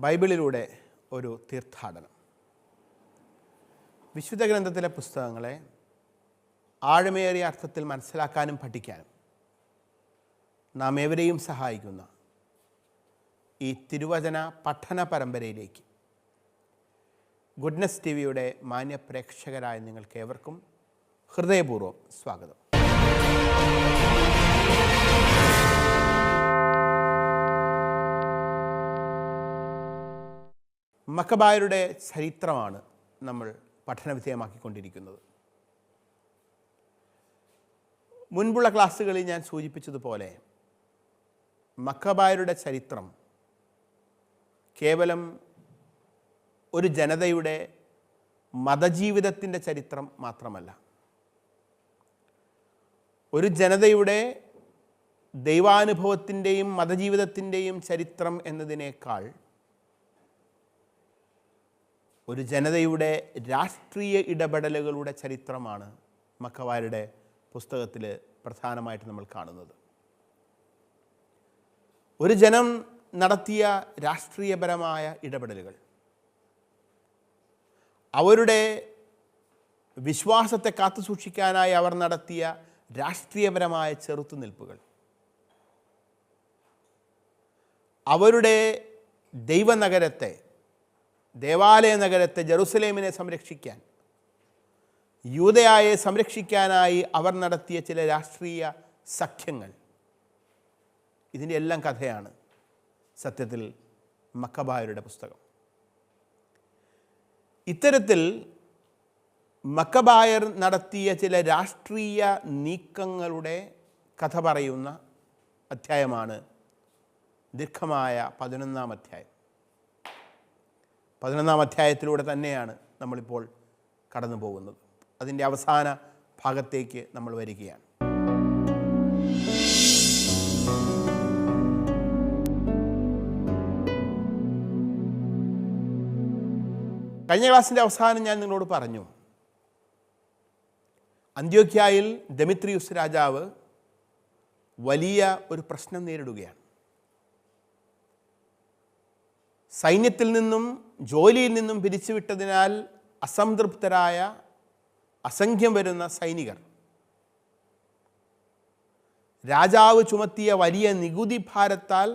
ബൈബിളിലൂടെ ഒരു തീർത്ഥാടനം. വിശുദ്ധ ഗ്രന്ഥത്തിലെ പുസ്തകങ്ങളെ ആഴമേറിയ അർത്ഥത്തിൽ മനസ്സിലാക്കാനും പഠിക്കാനും നാം ഏവരെയും സഹായിക്കുന്ന ഈ തിരുവചന പഠന പരമ്പരയിലേക്ക് ഗുഡ്നസ് ടി വിയുടെ മാന്യ പ്രേക്ഷകരായ നിങ്ങൾക്ക് ഏവർക്കും ഹൃദയപൂർവ്വം സ്വാഗതം. മക്കബായരുടെ ചരിത്രമാണ് നമ്മൾ പഠനവിധേയമാക്കിക്കൊണ്ടിരിക്കുന്നത്. മുൻപുള്ള ക്ലാസ്സുകളിൽ ഞാൻ സൂചിപ്പിച്ചതുപോലെ മക്കബായരുടെ ചരിത്രം കേവലം ഒരു ജനതയുടെ മതജീവിതത്തിൻ്റെ ചരിത്രം മാത്രമല്ല, ഒരു ജനതയുടെ ദൈവാനുഭവത്തിൻ്റെയും മതജീവിതത്തിൻ്റെയും ചരിത്രം എന്നതിനേക്കാൾ ഒരു ജനതയുടെ രാഷ്ട്രീയ ഇടപെടലുകളുടെ ചരിത്രമാണ് മക്കബായരുടെ പുസ്തകത്തിൽ പ്രധാനമായിട്ട് നമ്മൾ കാണുന്നത്. ഒരു ജനം നടത്തിയ രാഷ്ട്രീയപരമായ ഇടപെടലുകൾ, അവരുടെ വിശ്വാസത്തെ കാത്തുസൂക്ഷിക്കാനായി അവർ നടത്തിയ രാഷ്ട്രീയപരമായ ചെറുത്തുനിൽപ്പുകൾ, അവരുടെ ദൈവനഗരത്തെ, ദേവാലയ നഗരത്തെ, ജെറുസലേമിനെ സംരക്ഷിക്കാൻ, യൂദയായെ സംരക്ഷിക്കാനായി അവർ നടത്തിയ ചില രാഷ്ട്രീയ സഖ്യങ്ങൾ, ഇതിൻ്റെ എല്ലാം കഥയാണ് സത്യത്തിൽ മക്കബായരുടെ പുസ്തകം. ഇത്തരത്തിൽ മക്കബായർ നടത്തിയ ചില രാഷ്ട്രീയ നീക്കങ്ങളുടെ കഥ പറയുന്ന അധ്യായമാണ് ദീർഘമായ 11-ാം അധ്യായം. 11-ാം അധ്യായത്തിലൂടെ തന്നെയാണ് നമ്മളിപ്പോൾ കടന്നു പോകുന്നത്. അതിൻ്റെ അവസാന ഭാഗത്തേക്ക് നമ്മൾ വരികയാണ്. കഴിഞ്ഞ ക്ലാസ്സിൻ്റെ അവസാനം ഞാൻ നിങ്ങളോട് പറഞ്ഞു, അന്ത്യോക്യായിൽ ദെമിത്രിയുസ് രാജാവ് വലിയ ഒരു പ്രശ്നം നേരിടുകയാണ്. സൈന്യത്തിൽ നിന്നും ജോലിയിൽ നിന്നും പിരിച്ചുവിട്ടതിനാൽ അസംതൃപ്തരായ അസംഖ്യം വരുന്ന സൈനികർ, രാജാവ് ചുമത്തിയ വലിയ നികുതി ഭാരത്താൽ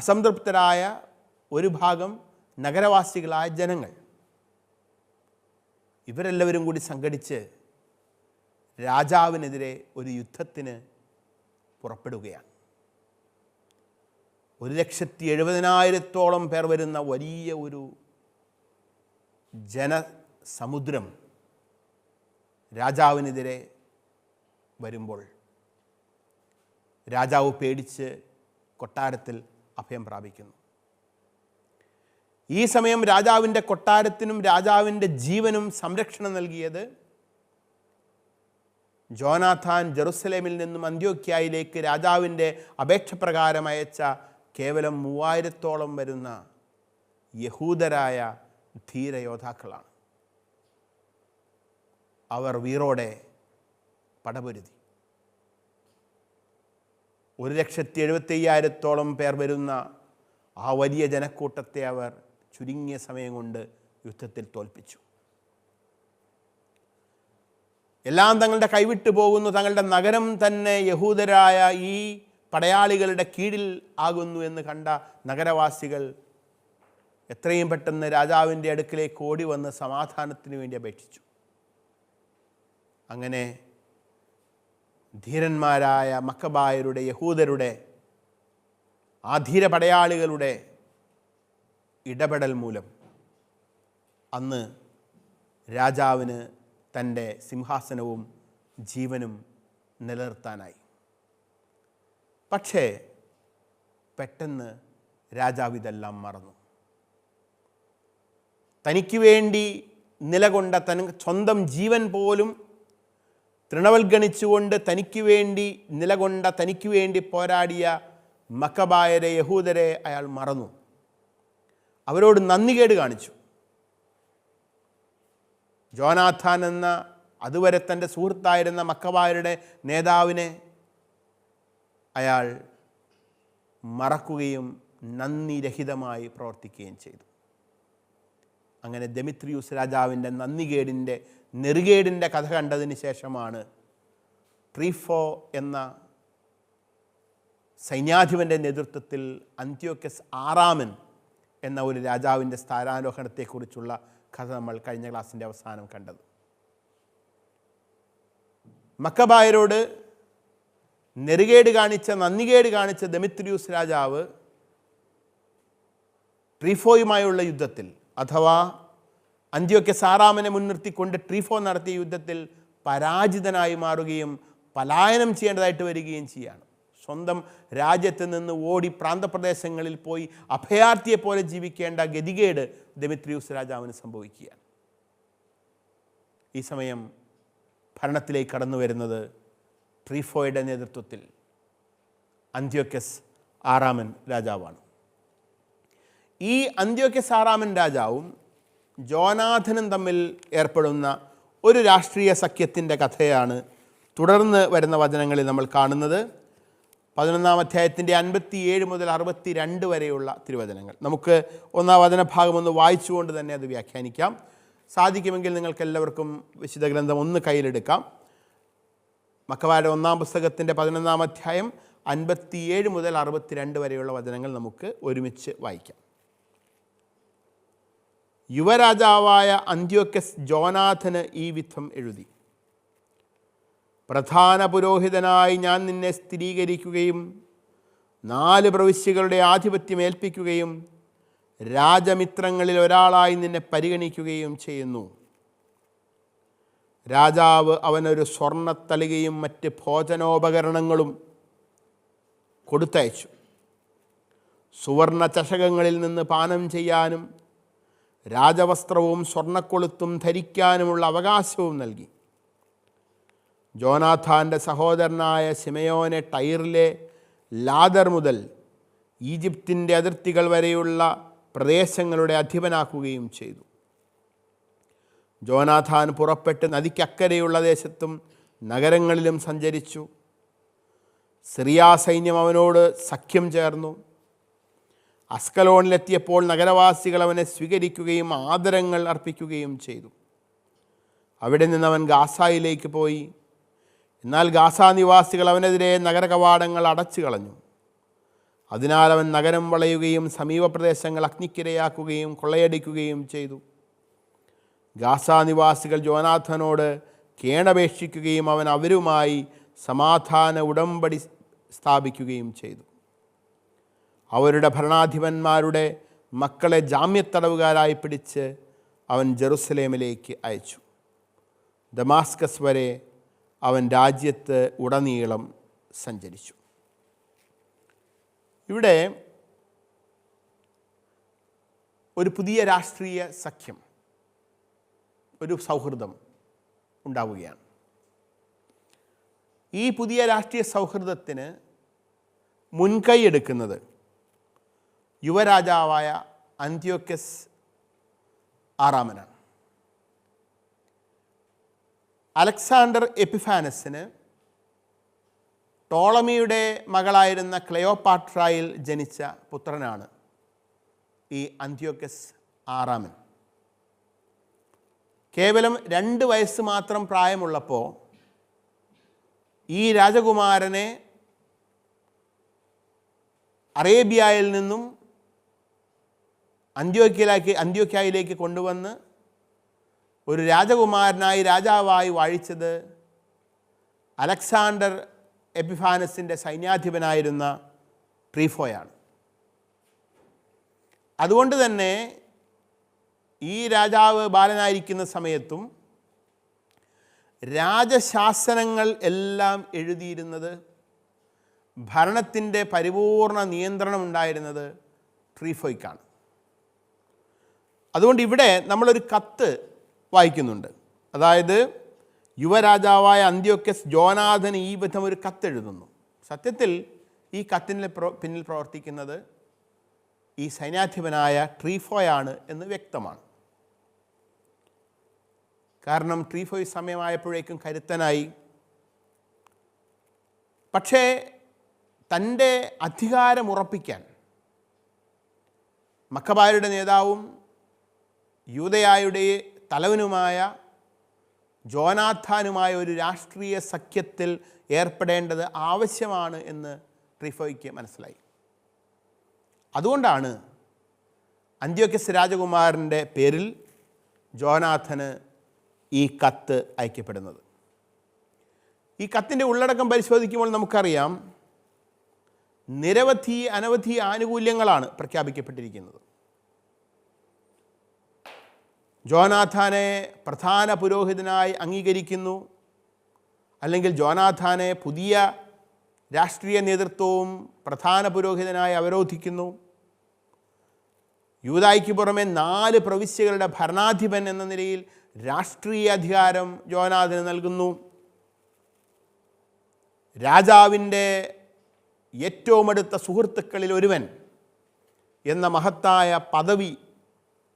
അസംതൃപ്തരായ ഒരു ഭാഗം നഗരവാസികളായ ജനങ്ങൾ, ഇവരെല്ലാവരും കൂടി സംഘടിച്ച് രാജാവിനെതിരെ ഒരു യുദ്ധത്തിന് പുറപ്പെടുകയാണ്. 1,70,000-ഓളം പേർ വരുന്ന വലിയ ഒരു ജനസമുദ്രം രാജാവിനെതിരെ വരുമ്പോൾ രാജാവ് പേടിച്ച് കൊട്ടാരത്തിൽ അഭയം പ്രാപിക്കുന്നു. ഈ സമയം രാജാവിൻ്റെ കൊട്ടാരത്തിനും രാജാവിൻ്റെ ജീവനും സംരക്ഷണം നൽകിയത് ജോനാഥാൻ ജെറുസലേമിൽ നിന്നും അന്ത്യോക്യായിലേക്ക് രാജാവിൻ്റെ അപേക്ഷ പ്രകാരം അയച്ച കേവലം 3000-ഓളം വരുന്ന യഹൂദരായ ധീരയോദ്ധാക്കളാണ്. അവർ വീറോടെ പടപൊരുതി. 1,70,000-ഓളം പേർ വരുന്ന ആ വലിയ ജനക്കൂട്ടത്തെ അവർ ചുരുങ്ങിയ സമയം കൊണ്ട് യുദ്ധത്തിൽ തോൽപ്പിച്ചു. എല്ലാം തങ്ങളുടെ കൈവിട്ടു പോകുന്നു. തങ്ങളുടെ നഗരം തന്നെ യഹൂദരായ ഈ പടയാളികളുടെ കീഴിൽ ആകുന്നു എന്ന് കണ്ട നഗരവാസികൾ എത്രയും പെട്ടെന്ന് രാജാവിൻ്റെ അടുക്കിലേക്ക് ഓടി വന്ന് സമാധാനത്തിന് വേണ്ടി അപേക്ഷിച്ചു. അങ്ങനെ ധീരന്മാരായ മക്കബായരുടെ, യഹൂദരുടെ, ആ ധീര പടയാളികളുടെ ഇടപെടൽ മൂലം അന്ന് രാജാവിന് തൻ്റെ സിംഹാസനവും ജീവനും നിലനിർത്താനായി. പക്ഷേ പെട്ടെന്ന് രാജാവ് ഇതെല്ലാം മറന്നു. തനിക്ക് വേണ്ടി നിലകൊണ്ട, സ്വന്തം ജീവൻ പോലും തൃണവൽഗണിച്ചുകൊണ്ട് തനിക്ക് വേണ്ടി നിലകൊണ്ട, തനിക്ക് വേണ്ടി പോരാടിയ മക്കബായരെ, യഹൂദരെ അയാൾ മറന്നു. അവരോട് നന്ദികേട് കാണിച്ചു. ജോനാഥാൻ എന്ന അതുവരെ തൻ്റെ സുഹൃത്തായിരുന്ന മക്കബായരുടെ നേതാവിനെ അയാൾ മറക്കുകയും നന്ദിരഹിതമായി പ്രവർത്തിക്കുകയും ചെയ്തു. അങ്ങനെ ദെമിത്രിയൂസ് രാജാവിൻ്റെ നന്ദികേടിൻ്റെ നെറുകേടിൻ്റെ കഥ കണ്ടതിന് ശേഷമാണ് ട്രീഫോ എന്ന സൈന്യാധിപൻ്റെ നേതൃത്വത്തിൽ അന്ത്യോക്കസ് ആറാമൻ എന്ന ഒരു രാജാവിൻ്റെ സ്ഥാനാരോഹണത്തെക്കുറിച്ചുള്ള കഥ നമ്മൾ കഴിഞ്ഞ ക്ലാസ്സിൻ്റെ അവസാനം കണ്ടത്. മക്കബായരോട് നന്ദികേട് കാണിച്ച ദെമിത്രിയൂസ് രാജാവ് ട്രീഫോയുമായുള്ള യുദ്ധത്തിൽ, അഥവാ അന്ത്യോക്കസ് ആറാമനെ മുൻനിർത്തിക്കൊണ്ട് ട്രീഫോ നടത്തിയ യുദ്ധത്തിൽ പരാജിതനായി മാറുകയും പലായനം ചെയ്യേണ്ടതായിട്ട് വരികയും ചെയ്യുകയാണ്. സ്വന്തം രാജ്യത്ത് നിന്ന് ഓടി പ്രാന്തപ്രദേശങ്ങളിൽ പോയി അഭയാർത്ഥിയെപ്പോലെ ജീവിക്കേണ്ട ഗതികേട് ദെമിത്രിയൂസ് രാജാവിന് സംഭവിക്കുകയാണ്. ഈ സമയം ഭരണത്തിലേക്ക് കടന്നു വരുന്നത് ട്രീഫോയുടെ നേതൃത്വത്തിൽ അന്ത്യോക്കസ് ആറാമൻ രാജാവാണ്. ഈ അന്ത്യോക്കസ് ആറാമൻ രാജാവും ജോനാഥനും തമ്മിൽ ഏർപ്പെടുന്ന ഒരു രാഷ്ട്രീയ സഖ്യത്തിൻ്റെ കഥയാണ് തുടർന്ന് വരുന്ന വചനങ്ങളിൽ നമ്മൾ കാണുന്നത്. 11-ാം അധ്യായത്തിൻ്റെ 57 മുതൽ 62 വരെയുള്ള തിരുവചനങ്ങൾ. നമുക്ക് ഒന്നാം വചനഭാഗം ഒന്ന് വായിച്ചുകൊണ്ട് തന്നെ അത് വ്യാഖ്യാനിക്കാം. സാധിക്കുമെങ്കിൽ നിങ്ങൾക്ക് എല്ലാവർക്കും വിശുദ്ധ ഗ്രന്ഥം ഒന്ന് കയ്യിലെടുക്കാം. മക്കബായരുടെ 1-ാം പുസ്തകത്തിൻ്റെ 11-ാം അധ്യായം 57 മുതൽ 62 വരെയുള്ള വചനങ്ങൾ നമുക്ക് ഒരുമിച്ച് വായിക്കാം. യുവരാജാവായ അന്ത്യോക്കസ് ജോനാഥന് ഈ വിധം എഴുതി: പ്രധാന പുരോഹിതനായി ഞാൻ നിന്നെ സ്ഥിരീകരിക്കുകയും 4 പ്രവിശ്യകളുടെ ആധിപത്യം ഏൽപ്പിക്കുകയും രാജമിത്രങ്ങളിൽ ഒരാളായി നിന്നെ പരിഗണിക്കുകയും ചെയ്യുന്നു. രാജാവ് അവനൊരു സ്വർണ്ണത്തളികയും മറ്റ് ഭോജനോപകരണങ്ങളും കൊടുത്തയച്ചു. സുവർണ ചഷകങ്ങളിൽ നിന്ന് പാനം ചെയ്യാനും രാജവസ്ത്രവും സ്വർണ്ണക്കൊളുത്തും ധരിക്കാനുമുള്ള അവകാശവും നൽകി. ജോനാഥാൻ്റെ സഹോദരനായ ശിമയോനെ ടൈറിലെ ലാദർ മുതൽ ഈജിപ്തിൻ്റെ അതിർത്തികൾ വരെയുള്ള പ്രദേശങ്ങളുടെ അധിപനാക്കുകയും ചെയ്തു. ജോനാഥാൻ പുറപ്പെട്ട് നദിക്കക്കരെയുള്ള ദേശത്തും നഗരങ്ങളിലും സഞ്ചരിച്ചു. സിറിയ സൈന്യം അവനോട് സഖ്യം ചേർന്നു. അസ്കലോണിലെത്തിയപ്പോൾ നഗരവാസികൾ അവനെ സ്വീകരിക്കുകയും ആദരങ്ങൾ അർപ്പിക്കുകയും ചെയ്തു. അവിടെ നിന്ന് അവൻ ഗാസായിലേക്ക് പോയി. എന്നാൽ ഗാസാ നിവാസികൾ അവനെതിരെ നഗര കവാടങ്ങൾ അടച്ചു കളഞ്ഞു. അതിനാൽ അവൻ നഗരം വളയുകയും സമീപ പ്രദേശങ്ങൾ അഗ്നിക്കിരയാക്കുകയും കൊള്ളയടിക്കുകയും ചെയ്തു. ഗാസാ നിവാസികൾ ജോനാഥനോട് കേണപേക്ഷിക്കുകയും അവൻ അവരുമായി സമാധാന ഉടമ്പടി സ്ഥാപിക്കുകയും ചെയ്തു. അവരുടെ ഭരണാധിപന്മാരുടെ മക്കളെ ജാമ്യത്തടവുകാരായി പിടിച്ച് അവൻ ജെറുസലേമിലേക്ക് അയച്ചു. ദമാസ്കസ് വരെ അവൻ രാജ്യത്ത് ഉടനീളം സഞ്ചരിച്ചു. ഇവിടെ ഒരു പുതിയ രാഷ്ട്രീയ സഖ്യം, ഒരു സൗഹൃദം ഉണ്ടാവുകയാണ്. ഈ പുതിയ രാഷ്ട്രീയ സൗഹൃദത്തിന് മുൻകൈ എടുക്കുന്നത് യുവരാജാവായ അന്ത്യോക്കസ് ആറാമനാണ്. അലക്സാണ്ടർ എപ്പിഫാനസിന് ടോളമിയുടെ മകളായിരുന്ന ക്ലെയോപാട്രായിൽ ജനിച്ച പുത്രനാണ് ഈ അന്ത്യോക്കസ് ആറാമൻ. കേവലം 2 വയസ്സ് മാത്രം പ്രായമുള്ളപ്പോൾ ഈ രാജകുമാരനെ അറേബ്യയിൽ നിന്നും അന്ത്യോക്യയിലേക്ക് കൊണ്ടുവന്ന് ഒരു രാജകുമാരനായി രാജാവായി വാഴിച്ചത് അലക്സാണ്ടർ എപ്പിഫാനസിൻ്റെ സൈന്യാധിപനായിരുന്ന ട്രീഫോയാണ്. അതുകൊണ്ട് തന്നെ ഈ രാജാവ് ബാലനായിരിക്കുന്ന സമയത്തും രാജശാസനങ്ങൾ എല്ലാം എഴുതിയിരുന്നത്, ഭരണത്തിൻ്റെ പരിപൂർണ നിയന്ത്രണം ഉണ്ടായിരുന്നത് ട്രീഫോയ്ക്കാണ്. അതുകൊണ്ട് ഇവിടെ നമ്മളൊരു കത്ത് വായിക്കുന്നുണ്ട്. അതായത് യുവരാജാവായ അന്ത്യോക്കസ് ജോനാഥന് ഈ വിധം ഒരു കത്തെഴുതുന്നു. സത്യത്തിൽ ഈ കത്തിന് പിന്നിൽ പ്രവർത്തിക്കുന്നത് ഈ സൈന്യാധിപനായ ട്രീഫോയാണ് എന്ന് വ്യക്തമാണ്. കാരണം ട്രീഫോ ഈ സമയമായപ്പോഴേക്കും കരുത്തനായി. പക്ഷേ തൻ്റെ അധികാരം ഉറപ്പിക്കാൻ, മക്കബായരുടെ നേതാവും യൂദയായുടെ തലവനുമായ ജോനാഥാനുമായ ഒരു രാഷ്ട്രീയ സഖ്യത്തിൽ ഏർപ്പെടേണ്ടത് ആവശ്യമാണ് എന്ന് ട്രിഫോയ്ക്ക് മനസ്സിലായി. അതുകൊണ്ടാണ് അന്ത്യോക്യസ് രാജകുമാരൻ്റെ പേരിൽ ജോനാഥന് ഈ കത്ത് അയക്കപ്പെടുന്നത്. ഈ കത്തിൻ്റെ ഉള്ളടക്കം പരിശോധിക്കുമ്പോൾ നമുക്കറിയാം, അനവധി ആനുകൂല്യങ്ങളാണ് പ്രഖ്യാപിക്കപ്പെട്ടിരിക്കുന്നത്. ജോനാഥാനെ പ്രധാന പുരോഹിതനായി അംഗീകരിക്കുന്നു, അല്ലെങ്കിൽ ജോനാഥാനെ പുതിയ രാഷ്ട്രീയ നേതൃത്വവും പ്രധാന പുരോഹിതനായി അവരോധിക്കുന്നു. യൂദായ്ക്ക് പുറമെ 4 പ്രവിശ്യകളുടെ ഭരണാധിപൻ എന്ന നിലയിൽ രാഷ്ട്രീയ അധികാരം ജോനാഥന് നൽകുന്നു. രാജാവിൻ്റെ ഏറ്റവും അടുത്ത സുഹൃത്തുക്കളിൽ ഒരുവൻ എന്ന മഹത്തായ പദവി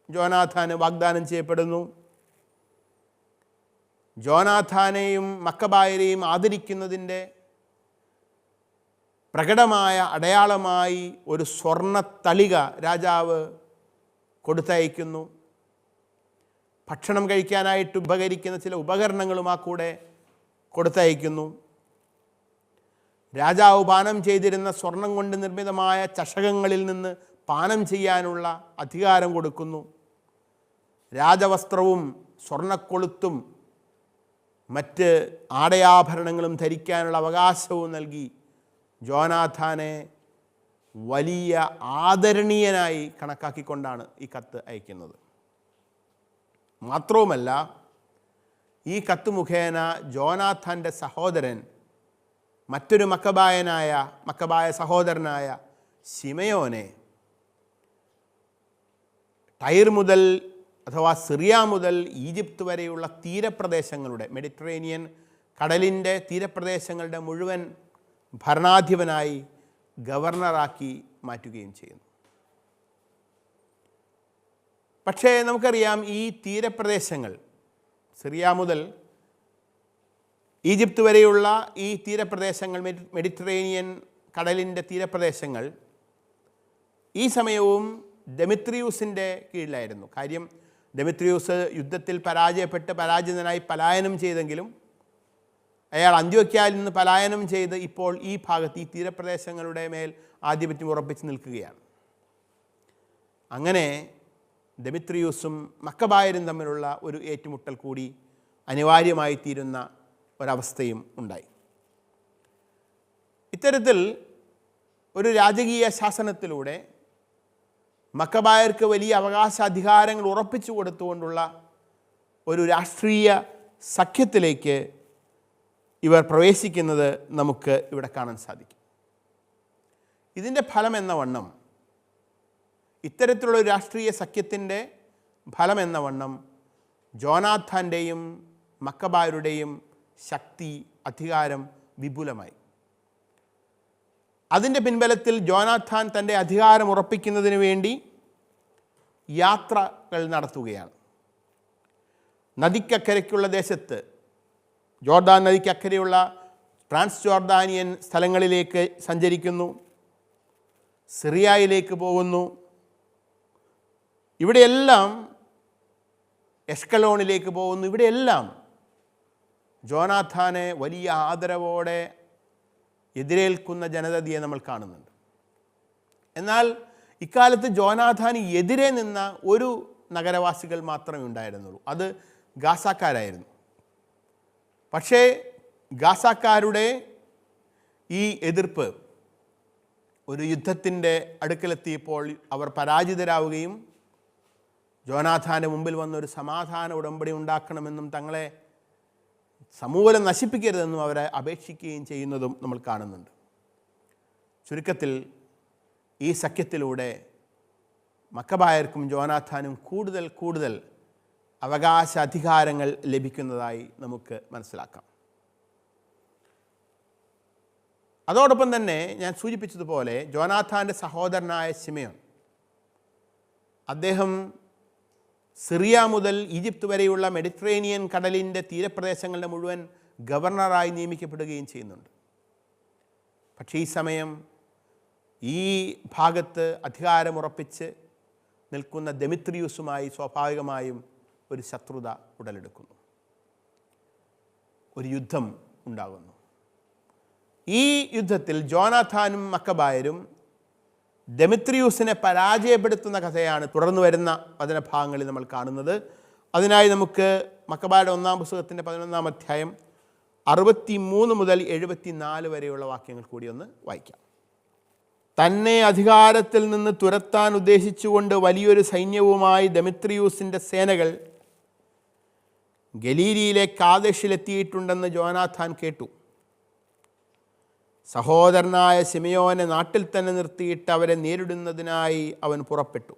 ജോനാഥാന് വാഗ്ദാനം ചെയ്യപ്പെടുന്നു. ജോനാഥാനെയും മക്കബായരെയും ആദരിക്കുന്നതിൻ്റെ പ്രകടമായ അടയാളമായി ഒരു സ്വർണ്ണത്തളിക രാജാവ് കൊടുത്തയക്കുന്നു. ഭക്ഷണം കഴിക്കാനായിട്ട് ഉപകരിക്കുന്ന ചില ഉപകരണങ്ങളും ആ കൂടെ കൊടുത്തയക്കുന്നു. രാജാവ് പാനം ചെയ്തിരുന്ന സ്വർണം കൊണ്ട് നിർമ്മിതമായ ചഷകങ്ങളിൽ നിന്ന് പാനം ചെയ്യാനുള്ള അധികാരം കൊടുക്കുന്നു. രാജവസ്ത്രവും സ്വർണ്ണക്കൊളുത്തും മറ്റ് ആടയാഭരണങ്ങളും ധരിക്കാനുള്ള അവകാശവും നൽകി ജോനാഥാനെ വലിയ ആദരണീയനായി കണക്കാക്കിക്കൊണ്ടാണ് ഈ കത്ത് അയക്കുന്നത്. മാത്രവുമല്ല, ഈ കത്ത് മുഖേന ജോനാഥാൻ്റെ സഹോദരൻ മറ്റൊരു മക്കബായ സഹോദരനായ ശിമയോനെ ടൈർ മുതൽ അഥവാ സിറിയ മുതൽ ഈജിപ്ത് വരെയുള്ള തീരപ്രദേശങ്ങളുടെ, മെഡിറ്ററേനിയൻ കടലിൻ്റെ തീരപ്രദേശങ്ങളുടെ മുഴുവൻ ഭരണാധിപനായി ഗവർണറാക്കി മാറ്റുകയും ചെയ്യുന്നു. പക്ഷേ നമുക്കറിയാം, ഈ തീരപ്രദേശങ്ങൾ, സിറിയ മുതൽ ഈജിപ്ത് വരെയുള്ള ഈ തീരപ്രദേശങ്ങൾ, മെഡിറ്ററേനിയൻ കടലിൻ്റെ തീരപ്രദേശങ്ങൾ ഈ സമയവും ഡെമിത്രിയൂസിൻ്റെ കീഴിലായിരുന്നു. കാര്യം, ഡെമിത്രിയൂസ് യുദ്ധത്തിൽ പരാജിതനായി പലായനം ചെയ്തെങ്കിലും അയാൾ അന്ത്യോക്യയിൽ നിന്ന് പലായനം ചെയ്ത് ഇപ്പോൾ ഈ ഭാഗത്ത്, ഈ തീരപ്രദേശങ്ങളുടെ മേൽ ആധിപത്യം ഉറപ്പിച്ച് നിൽക്കുകയാണ്. അങ്ങനെ ഡെമിത്രിയൂസും മക്കബായരും തമ്മിലുള്ള ഒരു ഏറ്റുമുട്ടൽ കൂടി അനിവാര്യമായി തീരുന്ന ഒരവസ്ഥയും ഉണ്ടായി. ഇത്തരത്തിൽ ഒരു രാജകീയ ശാസനത്തിലൂടെ മക്കബായർക്ക് വലിയ അവകാശാധികാരങ്ങൾ ഉറപ്പിച്ചു കൊടുത്തുകൊണ്ടുള്ള ഒരു രാഷ്ട്രീയ സഖ്യത്തിലേക്ക് ഇവർ പ്രവേശിക്കുന്നത് നമുക്ക് ഇവിടെ കാണാൻ സാധിക്കും. ഇതിൻ്റെ ഫലം എന്ന വണ്ണം, ഇത്തരത്തിലുള്ള രാഷ്ട്രീയ സഖ്യത്തിൻ്റെ ഫലം എന്ന വണ്ണം, ജോനാഥാൻ്റെയും മക്കബായരുടെയും ശക്തി, അധികാരം വിപുലമായി. അതിൻ്റെ പിൻബലത്തിൽ ജോനാഥാൻ തൻ്റെ അധികാരം ഉറപ്പിക്കുന്നതിന് വേണ്ടി യാത്രകൾ നടത്തുകയാണ്. നദിക്കക്കരയ്ക്കുള്ള ദേശത്ത്, ജോർദാൻ നദിക്കക്കരയുള്ള ട്രാൻസ് ജോർദാനിയൻ സ്ഥലങ്ങളിലേക്ക് സഞ്ചരിക്കുന്നു, സിറിയയിലേക്ക് പോകുന്നു. ഇവിടെയെല്ലാം, എഷ്കലോണിലേക്ക് പോകുന്നു. ഇവിടെയെല്ലാം ജോനാഥാനെ വലിയ ആദരവോടെ എതിരേൽക്കുന്ന ജനതയെ നമ്മൾ കാണുന്നുണ്ട്. എന്നാൽ ഇക്കാലത്ത് ജോനാഥാന് എതിരെ നിന്ന ഒരു നഗരവാസികൾ മാത്രമേ ഉണ്ടായിരുന്നുള്ളൂ. അത് ഗാസാക്കാരായിരുന്നു. പക്ഷേ ഗാസാക്കാരുടെ ഈ എതിർപ്പ് ഒരു യുദ്ധത്തിൻ്റെ അടുക്കലെത്തിയപ്പോൾ അവർ പരാജിതരാവുകയും ജോനാഥാൻ്റെ മുമ്പിൽ വന്നൊരു സമാധാന ഉടമ്പടി ഉണ്ടാക്കണമെന്നും തങ്ങളെ സമൂലം നശിപ്പിക്കരുതെന്നും അവരെ അപേക്ഷിക്കുകയും ചെയ്യുന്നതും നമ്മൾ കാണുന്നുണ്ട്. ചുരുക്കത്തിൽ ഈ സഖ്യത്തിലൂടെ മക്കബായർക്കും ജോനാഥാനും കൂടുതൽ അവകാശാധികാരങ്ങൾ ലഭിക്കുന്നതായി നമുക്ക് മനസ്സിലാക്കാം. അതോടൊപ്പം തന്നെ ഞാൻ സൂചിപ്പിച്ചതുപോലെ ജോനാഥാൻ്റെ സഹോദരനായ ശിമയോൻ, അദ്ദേഹം സിറിയ മുതൽ ഈജിപ്ത് വരെയുള്ള മെഡിറ്ററേനിയൻ കടലിൻ്റെ തീരപ്രദേശങ്ങളുടെ മുഴുവൻ ഗവർണറായി നിയമിക്കപ്പെടുകയും ചെയ്യുന്നുണ്ട്. പക്ഷേ ഈ സമയം ഈ ഭാഗത്ത് അധികാരമുറപ്പിച്ച് നിൽക്കുന്ന ദെമിത്രിയൂസുമായി സ്വാഭാവികമായും ഒരു ശത്രുത ഉടലെടുക്കുന്നു. ഒരു യുദ്ധം ഉണ്ടാകുന്നു. ഈ യുദ്ധത്തിൽ ജോനാഥാനും മക്കബായരും ദെമിത്രിയൂസിനെ പരാജയപ്പെടുത്തുന്ന കഥയാണ് തുടർന്ന് വരുന്ന വചനഭാഗങ്ങളിൽ നമ്മൾ കാണുന്നത്. അതിനായി നമുക്ക് മക്കബായരുടെ 1-ാം പുസ്തകത്തിൻ്റെ 11-ാം അധ്യായം 63 മുതൽ 74 വരെയുള്ള വാക്യങ്ങൾ കൂടി ഒന്ന് വായിക്കാം. തന്നെ അധികാരത്തിൽ നിന്ന് തുരത്താൻ ഉദ്ദേശിച്ചുകൊണ്ട് വലിയൊരു സൈന്യവുമായി ദെമിത്രിയൂസിൻ്റെ സേനകൾ ഗലീലിയിലെ കാദേശിലെത്തിയിട്ടുണ്ടെന്ന് ജോനാഥാൻ കേട്ടു. സഹോദരനായ ശിമെയോനെ നാട്ടിൽ തന്നെ നിർത്തിയിട്ട് അവരെ നേരിടുന്നതിനായി അവൻ പുറപ്പെട്ടു.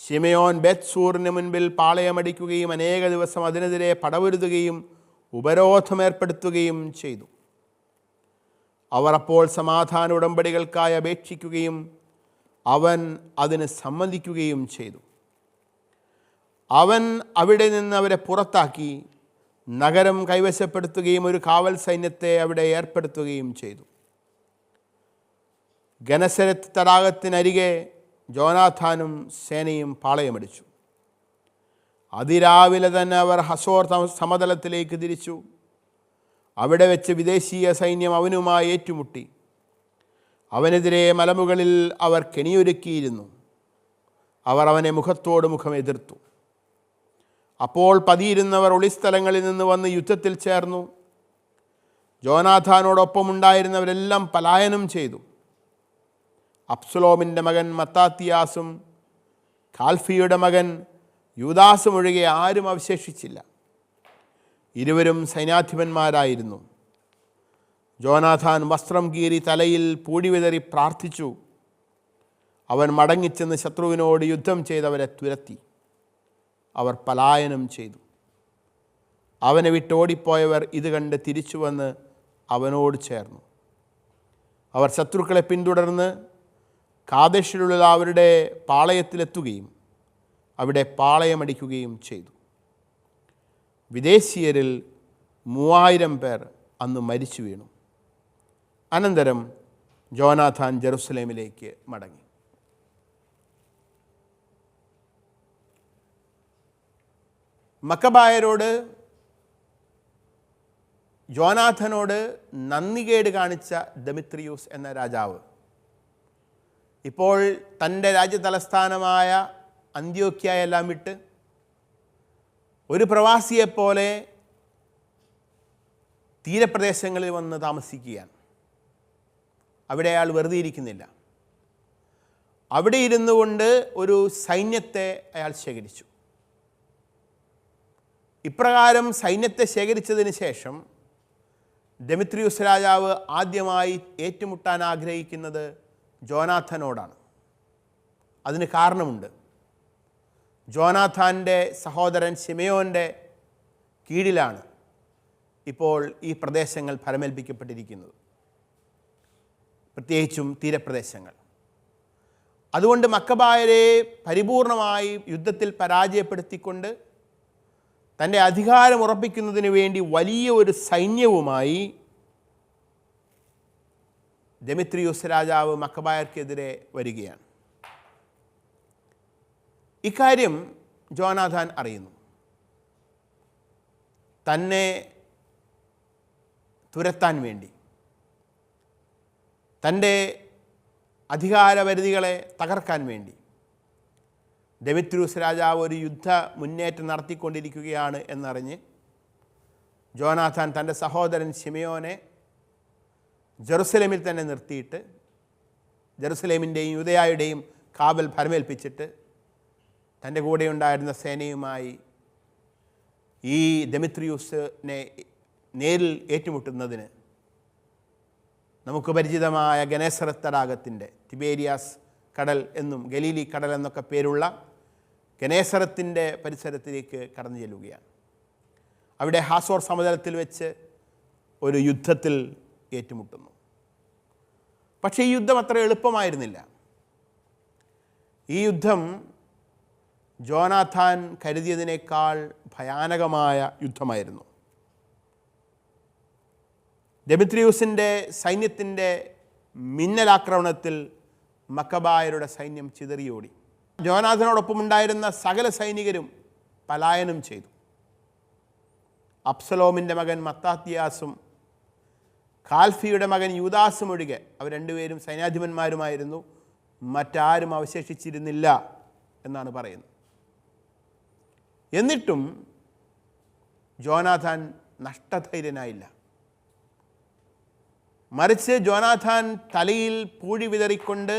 ശിമെയോൻ ബേത്സൂറിന് മുൻപിൽ പാളയമടിക്കുകയും അനേക ദിവസം അതിനെതിരെ പടപൊരുതുകയും ഉപരോധമേർപ്പെടുത്തുകയും ചെയ്തു. അവർ അപ്പോൾ സമാധാന ഉടമ്പടികൾക്കായി അപേക്ഷിക്കുകയും അവൻ അതിന് സമ്മതിക്കുകയും ചെയ്തു. അവൻ അവിടെ നിന്ന് അവരെ പുറത്താക്കി നഗരം കൈവശപ്പെടുത്തുകയും ഒരു കാവൽ സൈന്യത്തെ അവിടെ ഏർപ്പെടുത്തുകയും ചെയ്തു. ഗനസരത്ത് തടാകത്തിനരികെ ജോനാഥാനും സേനയും പാളയമടിച്ചു. അതിരാവിലെ തന്നെ അവർ ഹസോർ സമതലത്തിലേക്ക് തിരിച്ചു. അവിടെ വെച്ച് വിദേശീയ സൈന്യം അവനുമായി ഏറ്റുമുട്ടി. അവനെതിരെ മലമുകളിൽ അവർ കെണിയൊരുക്കിയിരുന്നു. അവർ അവനെ മുഖത്തോട് മുഖം എതിർത്തു. അപ്പോൾ പതിയിരുന്നവർ ഒളിസ്ഥലങ്ങളിൽ നിന്ന് വന്ന് യുദ്ധത്തിൽ ചേർന്നു. ജോനാഥാനോടൊപ്പം ഉണ്ടായിരുന്നവരെല്ലാം പലായനം ചെയ്തു. അബ്സലോമിൻ്റെ മകൻ മത്താത്തിയാസും കാൽഫിയുടെ മകൻ യൂദാസും ഒഴികെ ആരും അവശേഷിച്ചില്ല. ഇരുവരും സൈന്യാധിപന്മാരായിരുന്നു. ജോനാഥാൻ വസ്ത്രം കീറി തലയിൽ പൂടി വിതറി പ്രാർത്ഥിച്ചു. അവൻ മടങ്ങിച്ചെന്ന് ശത്രുവിനോട് യുദ്ധം ചെയ്തവരെ തുരത്തി. അവർ പലായനം ചെയ്തു. അവനെ വിട്ടോടിപ്പോയവർ ഇത് കണ്ട് തിരിച്ചു വന്ന് അവനോട് ചേർന്നു. അവർ ശത്രുക്കളെ പിന്തുടർന്ന് കാദേശിലുള്ള അവരുടെ പാളയത്തിലെത്തുകയും അവിടെ പാളയമടിക്കുകയും ചെയ്തു. വിദേശീയരിൽ 3000 പേർ അന്ന് മരിച്ചു വീണു. അനന്തരം ജോനാഥാൻ ജെറുസലേമിലേക്ക് മടങ്ങി. മക്കബായരോട് ജോനാഥനോട് നന്ദികേട് കാണിച്ച ദെമിത്രിയൂസ് എന്ന രാജാവ് ഇപ്പോൾ തൻ്റെ രാജ്യതലസ്ഥാനമായ അന്ത്യോക്യയെല്ലാം വിട്ട് ഒരു പ്രവാസിയെപ്പോലെ തീരപ്രദേശങ്ങളിൽ വന്ന് താമസിക്കുകയാണ്. അവിടെ അയാൾ വെറുതെ ഇരിക്കുന്നില്ല. അവിടെ ഇരുന്നു കൊണ്ട് ഒരു സൈന്യത്തെ അയാൾ ശേഖരിച്ചു. ഇപ്രകാരം സൈന്യത്തെ ശേഖരിച്ചതിന് ശേഷം ദെമിത്രിയൂസ് രാജാവ് ആദ്യമായി ഏറ്റുമുട്ടാൻ ആഗ്രഹിക്കുന്നത് ജോനാഥനോടാണ്. അതിന് കാരണമുണ്ട്. ജോനാഥാൻ്റെ സഹോദരൻ ശിമെയോൻ്റെ കീഴിലാണ് ഇപ്പോൾ ഈ പ്രദേശങ്ങൾ ഫലമേൽപ്പിക്കപ്പെട്ടിരിക്കുന്നത്, പ്രത്യേകിച്ചും തീരപ്രദേശങ്ങൾ. അതുകൊണ്ട് മക്കബായരെ പരിപൂർണമായി യുദ്ധത്തിൽ പരാജയപ്പെടുത്തിക്കൊണ്ട് തൻ്റെ അധികാരം ഉറപ്പിക്കുന്നതിന് വേണ്ടി വലിയ ഒരു സൈന്യവുമായി ദെമിത്രിയൂസ് രാജാവ് മക്കബായർക്കെതിരെ വരികയാണ്. ഇക്കാര്യം ജോനാഥാൻ അറിയുന്നു. തന്നെ തുരത്താൻ വേണ്ടി, തൻ്റെ അധികാരപരിധികളെ തകർക്കാൻ വേണ്ടി ദെമിത്രിയൂസ് രാജാവ് ഒരു യുദ്ധ മുന്നേറ്റം നടത്തിക്കൊണ്ടിരിക്കുകയാണ് എന്നറിഞ്ഞ് ജോനാഥാൻ തൻ്റെ സഹോദരൻ ശിമെയോനെ ജെറുസലേമിൽ തന്നെ നിർത്തിയിട്ട് ജെറുസലേമിൻ്റെയും യൂദയായുടെയും കാവൽ ഫലമേൽപ്പിച്ചിട്ട് തൻ്റെ കൂടെ ഉണ്ടായിരുന്ന സേനയുമായി ഈ ദെമിത്രിയൂസിനെ നേരിൽ ഏറ്റുമുട്ടുന്നതിന് നമുക്ക് പരിചിതമായ ഗനേസറത്ത് തടാകത്തിൻ്റെ തിബേരിയാസ് കടൽ എന്നും ഗലീലി കടൽ എന്നൊക്കെ പേരുള്ള ഗനേസറത്തിൻ്റെ പരിസരത്തിലേക്ക് കടന്നു ചെല്ലുകയാണ്. അവിടെ ഹാസോർ സമതലത്തിൽ വെച്ച് ഒരു യുദ്ധത്തിൽ ഏറ്റുമുട്ടുന്നു. പക്ഷേ ഈ യുദ്ധം അത്ര എളുപ്പമായിരുന്നില്ല. ഈ യുദ്ധം ജോനാഥാൻ കരുതിയതിനേക്കാൾ ഭയാനകമായ യുദ്ധമായിരുന്നു. ദെമിത്രിയൂസിൻ്റെ സൈന്യത്തിൻ്റെ മിന്നലാക്രമണത്തിൽ മക്കബായരുടെ സൈന്യം ചിതറിയോടി. ജോനാഥനോടൊപ്പം ഉണ്ടായിരുന്ന സകല സൈനികരും പലായനം ചെയ്തു. അബ്സലോമിൻ്റെ മകൻ മത്താത്യാസും ഖാൽഫിയുടെ മകൻ യൂദാസും ഒഴികെ അവർ രണ്ടുപേരും സൈന്യാധിപന്മാരുമായിരുന്നു. മറ്റാരും അവശേഷിച്ചിരുന്നില്ല എന്നാണ് പറയുന്നത്. എന്നിട്ടും ജോനാഥാൻ നഷ്ടധൈര്യനായില്ല. മറിച്ച് ജോനാഥാൻ തലയിൽ പൂഴി വിതറിക്കൊണ്ട്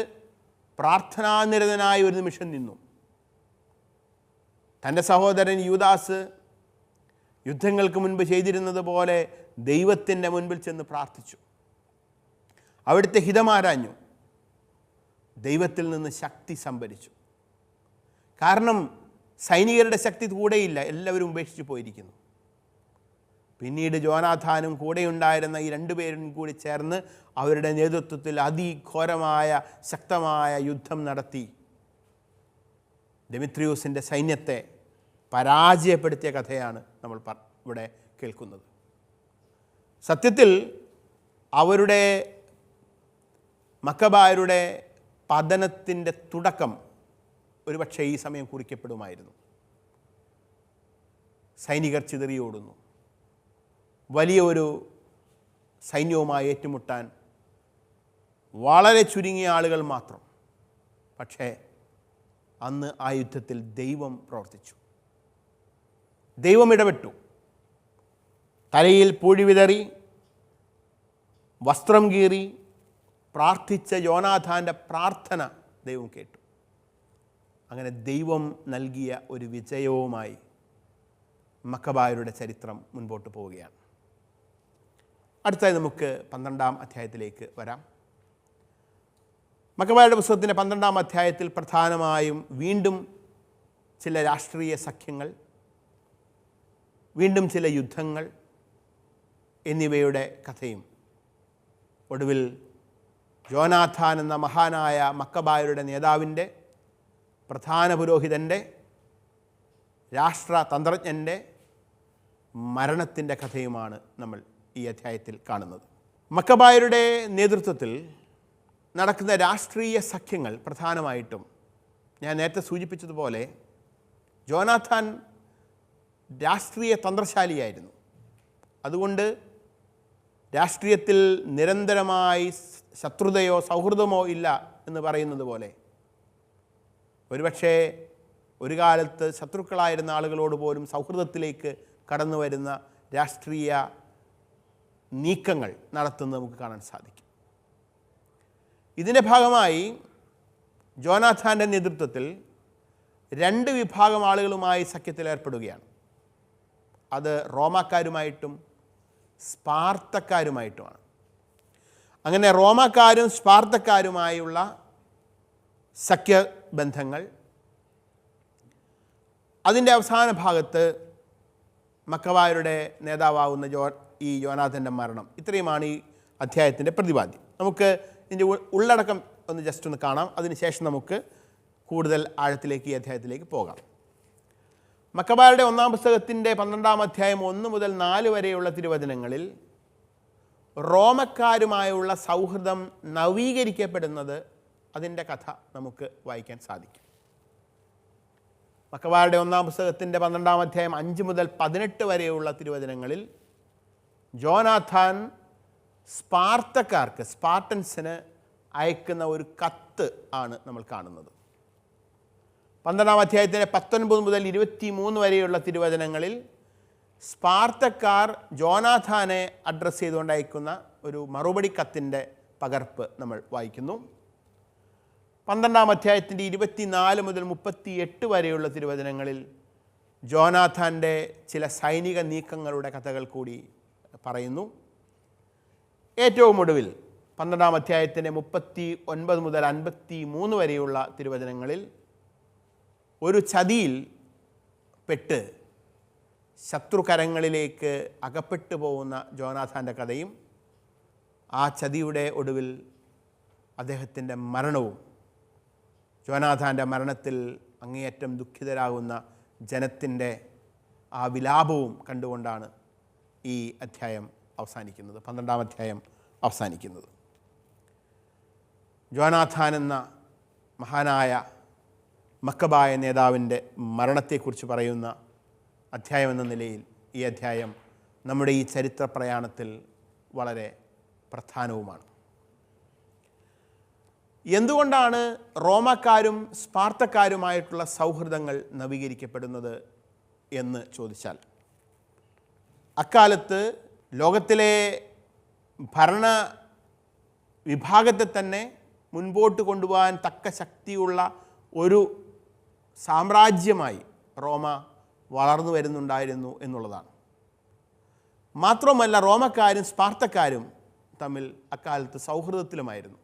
പ്രാർത്ഥനാനിരതനായി ഒരു നിമിഷം നിന്നു. തൻ്റെ സഹോദരൻ യൂദാസ് യുദ്ധങ്ങൾക്ക് മുൻപ് ചെയ്തിരുന്നത് പോലെ ദൈവത്തിൻ്റെ മുൻപിൽ ചെന്ന് പ്രാർത്ഥിച്ചു. അവിടുത്തെ ഹിതമാരാഞ്ഞു. ദൈവത്തിൽ നിന്ന് ശക്തി സംഭരിച്ചു. കാരണം സൈനികരുടെ ശക്തി കൂടെയില്ല, എല്ലാവരും ഉപേക്ഷിച്ച് പോയിരിക്കുന്നു. പിന്നീട് ജോനാഥാനും കൂടെയുണ്ടായിരുന്ന ഈ രണ്ടുപേരും കൂടി ചേർന്ന് അവരുടെ നേതൃത്വത്തിൽ അതിഘോരമായ ശക്തമായ യുദ്ധം നടത്തി ദെമിത്രിയൂസിൻ്റെ സൈന്യത്തെ പരാജയപ്പെടുത്തിയ കഥയാണ് നമ്മൾ ഇവിടെ കേൾക്കുന്നത്. സത്യത്തിൽ അവരുടെ മക്കബായരുടെ പതനത്തിൻ്റെ തുടക്കം ഒരുപക്ഷെ ഈ സമയം കുറിക്കപ്പെടുമായിരുന്നു. സൈനികർ ചിതറിയോടുന്നു. വലിയ ഒരു സൈന്യവുമായി ഏറ്റുമുട്ടാൻ വളരെ ചുരുങ്ങിയ ആളുകൾ മാത്രം. പക്ഷേ അന്ന് ആ യുദ്ധത്തിൽ ദൈവം പ്രവർത്തിച്ചു. ദൈവം ഇടപെട്ടു. തലയിൽ പൂഴി വിതറി വസ്ത്രം കീറി പ്രാർത്ഥിച്ച യോനാഥാൻ്റെ പ്രാർത്ഥന ദൈവം കേട്ടു. അങ്ങനെ ദൈവം നൽകിയ ഒരു വിജയവുമായി മക്കബായരുടെ ചരിത്രം മുൻപോട്ട് പോവുകയാണ്. അടുത്തായി നമുക്ക് 12-ാം അധ്യായത്തിലേക്ക് വരാം. മക്കബായരുടെ പുസ്തകത്തിൻ്റെ 12-ാം അധ്യായത്തിൽ പ്രധാനമായും വീണ്ടും ചില രാഷ്ട്രീയ സഖ്യങ്ങൾ, വീണ്ടും ചില യുദ്ധങ്ങൾ എന്നിവയുടെ കഥയും ഒടുവിൽ യോനാഥാൻ എന്ന മഹാനായ മക്കബായരുടെ നേതാവിൻ്റെ, പ്രധാന പുരോഹിതൻ്റെ, രാഷ്ട്രതന്ത്രജ്ഞൻ്റെ മരണത്തിൻ്റെ കഥയുമാണ് നമ്മൾ ഈ അധ്യായത്തിൽ കാണുന്നത്. മക്കബായരുടെ നേതൃത്വത്തിൽ നടക്കുന്ന രാഷ്ട്രീയ സഖ്യങ്ങൾ പ്രധാനമായിട്ടും ഞാൻ നേരത്തെ സൂചിപ്പിച്ചതുപോലെ യോനാഥാൻ രാഷ്ട്രീയ തന്ത്രശാലിയായിരുന്നു. അതുകൊണ്ട് രാഷ്ട്രീയത്തിൽ നിരന്തരമായി ശത്രുതയോ സൗഹൃദമോ ഇല്ല എന്ന് പറയുന്നത് പോലെ ഒരുപക്ഷെ ഒരു കാലത്ത് ശത്രുക്കളായിരുന്ന ആളുകളോട് പോലും സൗഹൃദത്തിലേക്ക് കടന്നു വരുന്ന രാഷ്ട്രീയ നീക്കങ്ങൾ നടത്തുന്നത് നമുക്ക് കാണാൻ സാധിക്കും. ഇതിൻ്റെ ഭാഗമായി യോനാഥാൻ്റെ നേതൃത്വത്തിൽ 2 വിഭാഗം ആളുകളുമായി സഖ്യത്തിൽ ഏർപ്പെടുകയാണ്. അത് റോമാക്കാരുമായിട്ടും സ്പാർത്തക്കാരുമായിട്ടുമാണ്. അങ്ങനെ റോമാക്കാരും സ്പാർത്തക്കാരുമായുള്ള സഖ്യബന്ധങ്ങൾ, അതിൻ്റെ അവസാന ഭാഗത്ത് മക്കബായരുടെ നേതാവാകുന്ന ഈ യോനാഥാൻ്റെ മരണം. ഇത്രയുമാണ് ഈ അധ്യായത്തിൻ്റെ പ്രതിപാദ്യം. നമുക്ക് ഇതിൻ്റെ ഉള്ളടക്കം ഒന്ന് ജസ്റ്റ് ഒന്ന് കാണാം. അതിനുശേഷം നമുക്ക് കൂടുതൽ ആഴത്തിലേക്ക് ഈ അധ്യായത്തിലേക്ക് പോകാം. മക്കബായരുടെ 1-ാം പുസ്തകത്തിൻ്റെ 12-ാം അധ്യായം 1 മുതൽ 4 വരെയുള്ള തിരുവചനങ്ങളിൽ റോമക്കാരുമായുള്ള സൗഹൃദം നവീകരിക്കപ്പെടുന്നത്, അതിൻ്റെ കഥ നമുക്ക് വായിക്കാൻ സാധിക്കും. മക്കബായരുടെ 1-ാം പുസ്തകത്തിൻ്റെ 12-ാം അധ്യായം 5 മുതൽ 18 വരെയുള്ള തിരുവചനങ്ങളിൽ യോനാഥാൻ സ്പാർട്ടൻസിന് അയക്കുന്ന ഒരു കത്ത് ആണ് നമ്മൾ കാണുന്നത്. 12-ാം അധ്യായത്തിൻ്റെ 19 മുതൽ 23 വരെയുള്ള തിരുവചനങ്ങളിൽ സ്പാർത്തക്കാർ യോനാഥാനെ അഡ്രസ്സ് ചെയ്തുകൊണ്ട് അയക്കുന്ന ഒരു മറുപടി കത്തിൻ്റെ പകർപ്പ് നമ്മൾ വായിക്കുന്നു. 12-ാം അധ്യായത്തിൻ്റെ 24 മുതൽ 38 വരെയുള്ള തിരുവചനങ്ങളിൽ യോനാഥാൻ്റെ ചില സൈനിക നീക്കങ്ങളുടെ കഥകൾ കൂടി പറയുന്നു. ഏറ്റവും ഒടുവിൽ 12-ാം അധ്യായത്തിൻ്റെ 39 മുതൽ 53 വരെയുള്ള തിരുവചനങ്ങളിൽ ഒരു ചതിയിൽ പെട്ട് ശത്രുകരങ്ങളിലേക്ക് അകപ്പെട്ടു പോകുന്ന യോനാഥാൻ്റെ കഥയും ആ ചതിയുടെ ഒടുവിൽ അദ്ദേഹത്തിൻ്റെ മരണവും, യോനാഥാൻ്റെ മരണത്തിൽ അങ്ങേയറ്റം ദുഃഖിതരാകുന്ന ജനത്തിൻ്റെ ആ വിലാപവും കണ്ടുകൊണ്ടാണ് ഈ അധ്യായം അവസാനിക്കുന്നത്, 12-ാം അധ്യായം അവസാനിക്കുന്നത്. യോനാഥാൻ എന്ന മഹാനായ മക്കബായ നേതാവിൻ്റെ മരണത്തെക്കുറിച്ച് പറയുന്ന അധ്യായം എന്ന നിലയിൽ ഈ അധ്യായം നമ്മുടെ ഈ ചരിത്ര പ്രയാണത്തിൽ വളരെ പ്രധാനവുമാണ്. എന്തുകൊണ്ടാണ് റോമാക്കാരും സ്പാർത്തക്കാരുമായിട്ടുള്ള സൗഹൃദങ്ങൾ നവീകരിക്കപ്പെടുന്നത് എന്ന് ചോദിച്ചാൽ, അക്കാലത്ത് ലോകത്തിലെ ഭരണ വിഭാഗത്തെ തന്നെ മുൻപോട്ട് കൊണ്ടുപോകാൻ തക്ക ശക്തിയുള്ള ഒരു സാമ്രാജ്യമായി റോമ വളർന്നു വരുന്നുണ്ടായിരുന്നു എന്നുള്ളതാണ്. മാത്രമല്ല, റോമക്കാരും സ്പാർത്തക്കാരും തമ്മിൽ അക്കാലത്ത് സൗഹൃദത്തിലുമായിരുന്നു.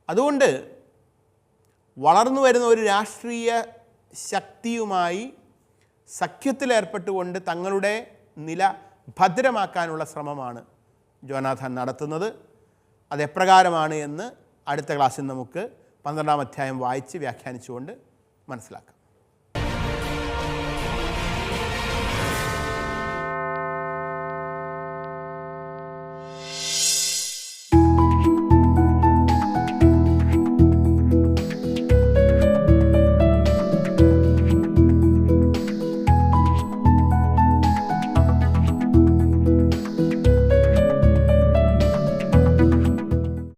അതുകൊണ്ട് വളർന്നു വരുന്ന ഒരു രാഷ്ട്രീയ ശക്തിയുമായി സഖ്യത്തിലേർപ്പെട്ടുകൊണ്ട് തങ്ങളുടെ നില ഭദ്രമാക്കാനുള്ള ശ്രമമാണ് ജോനാഥൻ നടത്തുന്നത്. അതെപ്രകാരമാണ് എന്ന് അടുത്ത ക്ലാസ്സിൽ നമുക്ക് 12-ാം അധ്യായം വായിച്ച് വ്യാഖ്യാനിച്ചുകൊണ്ട് മനസ്സിലാക്കാം.